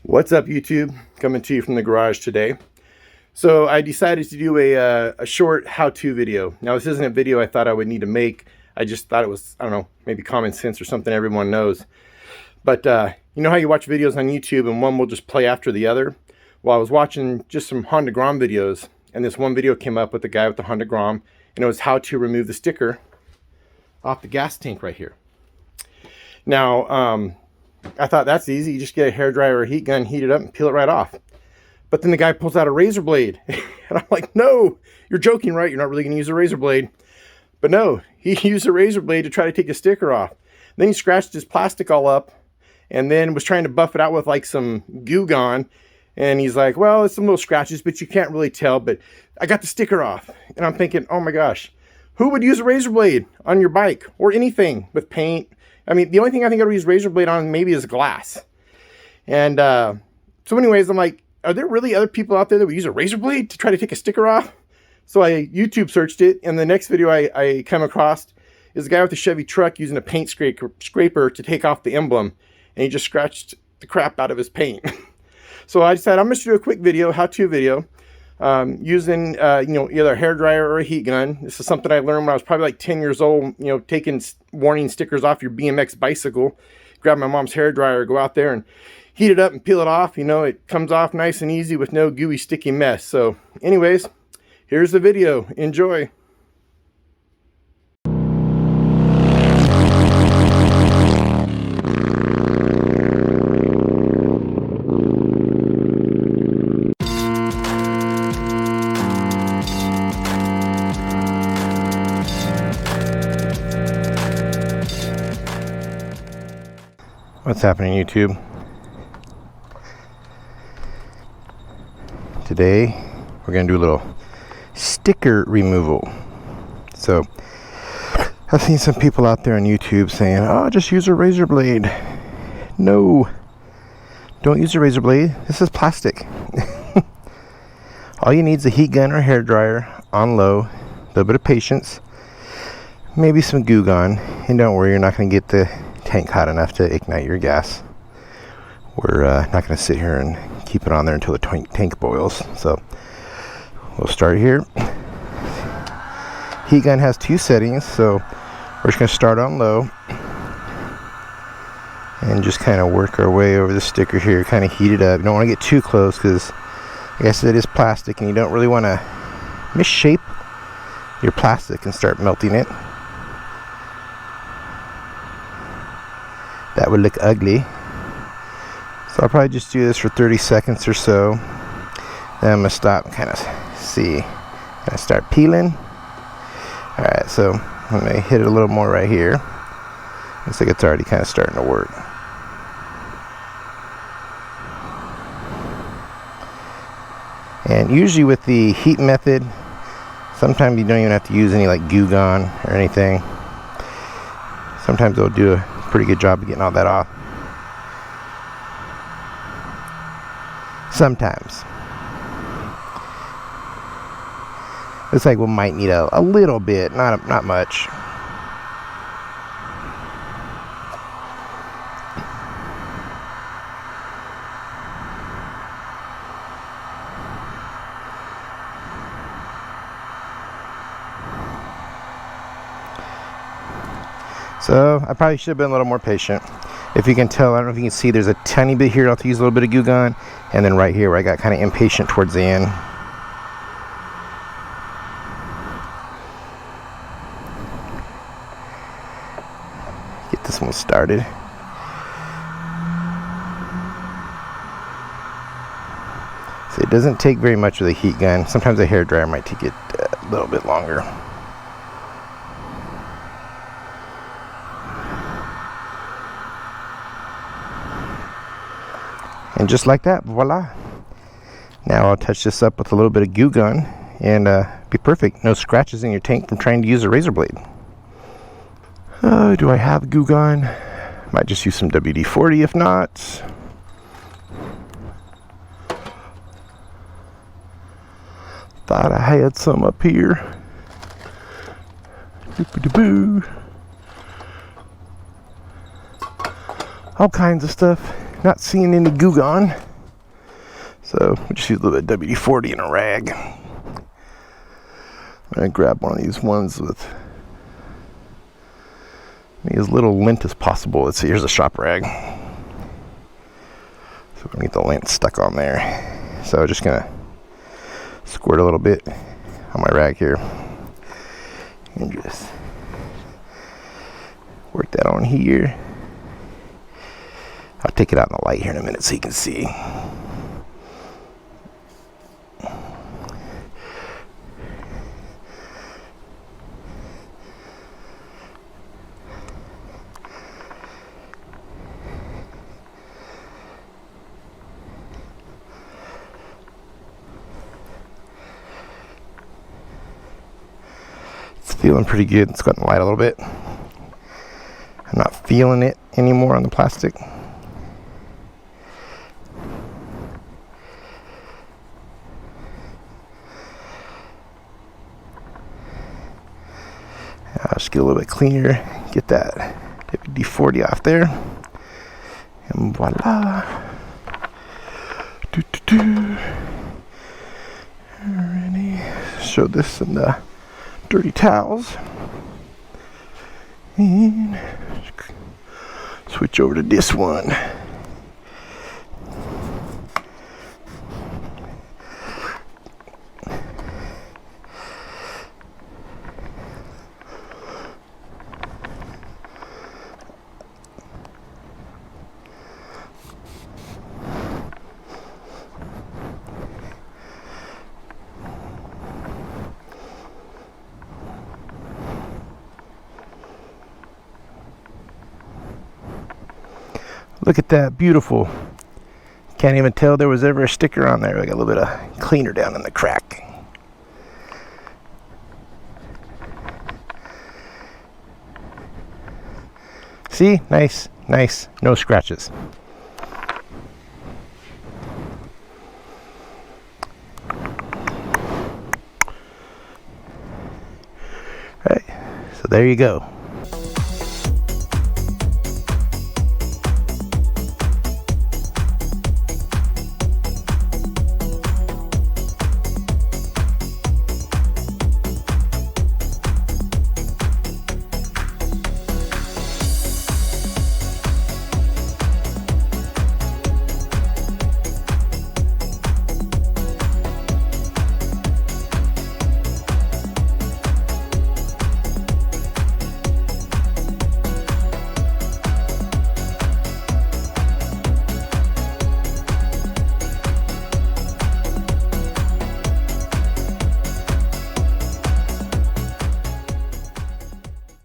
What's up, YouTube? Coming to you from the garage today. So I decided to do a short how-to video. Now this isn't a video I thought I would need to make. I just thought it was, I don't know, maybe common sense or something everyone knows. But you know how you watch videos on YouTube and one will just play after the other? Well, I was watching just some Honda Grom videos, and this one video came up with the guy with the Honda Grom, and it was how to remove the sticker off the gas tank right here. Now, I thought that's easy. You just get a hairdryer or a heat gun, heat it up, and peel it right off. But then the guy pulls out a razor blade. And I'm like, no, you're joking, right? You're not really going to use a razor blade. But no, he used a razor blade to try to take a sticker off. Then he scratched his plastic all up and then was trying to buff it out with like some Goo Gone. And he's like, well, it's some little scratches, but you can't really tell. But I got the sticker off. And I'm thinking, oh my gosh, who would use a razor blade on your bike or anything with paint? I mean, the only thing I think I would use razor blade on maybe is glass. And so anyways, I'm like, are there really other people out there that would use a razor blade to try to take a sticker off? So I YouTube searched it, and the next video I come across is a guy with a Chevy truck using a paint scraper to take off the emblem, and he just scratched the crap out of his paint. So I decided I'm going to do a quick video, how-to video, using you know, either a hairdryer or a heat gun. This is something I learned when I was probably like 10 years old, you know, taking warning stickers off your BMX bicycle. Grab my mom's hairdryer, go out there and heat it up and peel it off. You know, it comes off nice and easy with no gooey, sticky mess. So anyways, here's the video. Enjoy. What's happening, YouTube? Today we're going to do a little sticker removal. So I've seen some people out there on YouTube saying, oh, just use a razor blade. No, don't use a razor blade. This is plastic. All you need is a heat gun or hair dryer on low, a little bit of patience, maybe some Goo Gone, and don't worry, you're not going to get the tank hot enough to ignite your gas. We're not going to sit here and keep it on there until the tank boils. So we'll start here. Heat gun has two settings, so we're just going to start on low and just kind of work our way over the sticker here, kind of heat it up. You don't want to get too close because, like I said, it is plastic and you don't really want to misshape your plastic and start melting it. That would look ugly. So I'll probably just do this for 30 seconds or so. Then I'm going to stop and kind of see. Kind of start peeling. Alright, so I'm going to hit it a little more right here. Looks like it's already kind of starting to work. And usually with the heat method, sometimes you don't even have to use any like Goo Gone or anything. Sometimes they'll do a pretty good job of getting all that off. Sometimes. Looks like we might need a little bit, not much. So I probably should have been a little more patient. If you can tell, I don't know if you can see, there's a tiny bit here. I'll have to use a little bit of Goo Gone, and then right here where I got kind of impatient towards the end. Get this one started. So it doesn't take very much with a heat gun. Sometimes a hair dryer might take it a little bit longer. And just like that, voila. Now I'll touch this up with a little bit of Goo Gone and be perfect. No scratches in your tank from trying to use a razor blade. Do I have Goo Gone? Might just use some WD-40 if not. Thought I had some up here. Boo. All kinds of stuff. Not seeing any Goo Gone. So we just use a little bit of WD-40 in a rag. I'm going to grab one of these ones with as little lint as possible. Let's see, here's a shop rag. So we're going to get the lint stuck on there. So I'm just going to squirt a little bit on my rag here. And just work that on here. I'll take it out in the light here in a minute so you can see. It's feeling pretty good. It's gotten light a little bit. I'm not feeling it anymore on the plastic. I'll just get a little bit cleaner, get that WD-40 off there, and voila. Alrighty, show this in the dirty towels, and switch over to this one. Look at that, beautiful. Can't even tell there was ever a sticker on there. I got a little bit of cleaner down in the crack. See, nice, nice, no scratches. All right, so there you go.